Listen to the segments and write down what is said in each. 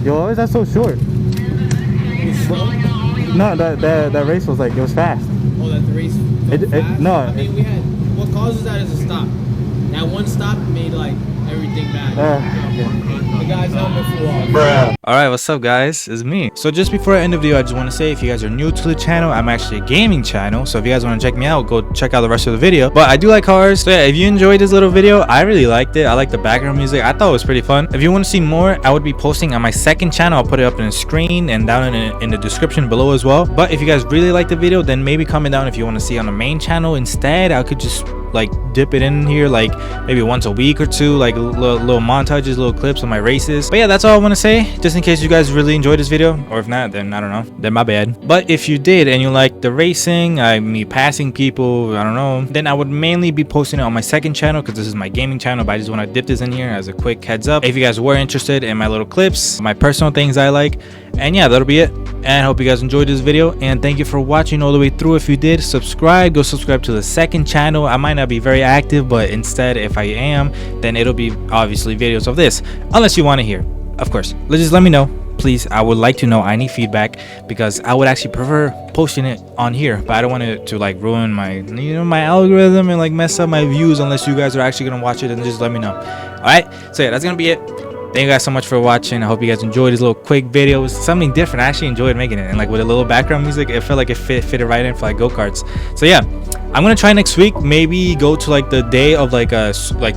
Yo, why is that so short? No, that race was like, it was fast. Oh, that the race fast? No. I mean, we had, what causes that is a stop. That one stop made like everything bad. The guy's helmet flew off. Bruh. Alright, what's up guys? It's me. So just before I end the video, I just want to say if you guys are new to the channel, I'm actually a gaming channel. So if you guys want to check me out, go check out the rest of the video. But I do like cars. So yeah, if you enjoyed this little video, I really liked it. I like the background music. I thought it was pretty fun. If you want to see more, I would be posting on my second channel. I'll put it up in the screen and down in the description below as well. But if you guys really like the video, then maybe comment down if you want to see on the main channel instead. I could just like dip it in here like maybe once a week or two, like little montages, little clips of my races. But yeah, that's all I want to say, just in case you guys really enjoyed this video, or if not, then I don't know, then my bad. But if you did and you like the racing, me passing people, I don't know, then I would mainly be posting it on my second channel because this is my gaming channel. But I just want to dip this in here as a quick heads up if you guys were interested in my little clips, my personal things I like. And yeah, that'll be it, and I hope you guys enjoyed this video, and thank you for watching all the way through. If you did, subscribe, go subscribe to the second channel. I might not be very active, but instead if I am, then it'll be obviously videos of this, unless you want to hear, of course. Just let me know, please. I would like to know. I need feedback because I would actually prefer posting it on here, but I don't want it to like ruin my my algorithm and like mess up my views unless you guys are actually gonna watch it. And just let me know. All right, so yeah, that's gonna be it. Thank you guys so much for watching. I hope you guys enjoyed this little quick video. It was something different. I actually enjoyed making it, and like with a little background music, it felt like it fit right in for like go-karts. So yeah, I'm gonna try next week, maybe go to like the day of like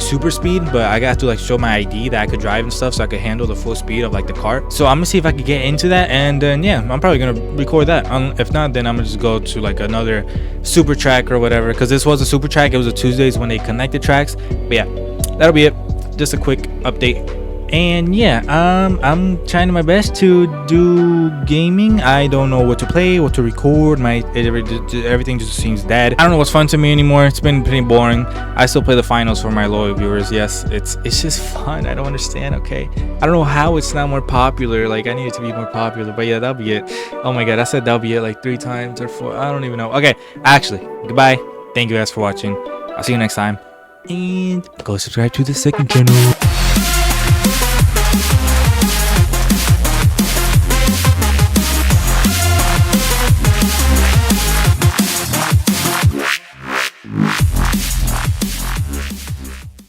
super speed, but I got to like show my ID that I could drive and stuff, so I could handle the full speed of like the kart. So I'm gonna see if I could get into that, and then yeah, I'm probably gonna record that. If not, then I'm gonna just go to like another super track or whatever, because this was a super track. It was a Tuesdays when they connected tracks. But yeah, that'll be it. Just a quick update. And yeah, I'm trying my best to do gaming. I don't know what to play, what to record. Everything just seems dead. I don't know what's fun to me anymore. It's been pretty boring. I still play the finals for my loyal viewers. Yes, it's just fun. I don't understand. Okay, I don't know how it's not more popular. Like, I need it to be more popular. But yeah, that'll be it. Oh my god, I said that'll be it like 3 times or 4. I don't even know. Okay, actually, goodbye. Thank you guys for watching. I'll see you next time, and go subscribe to the second channel.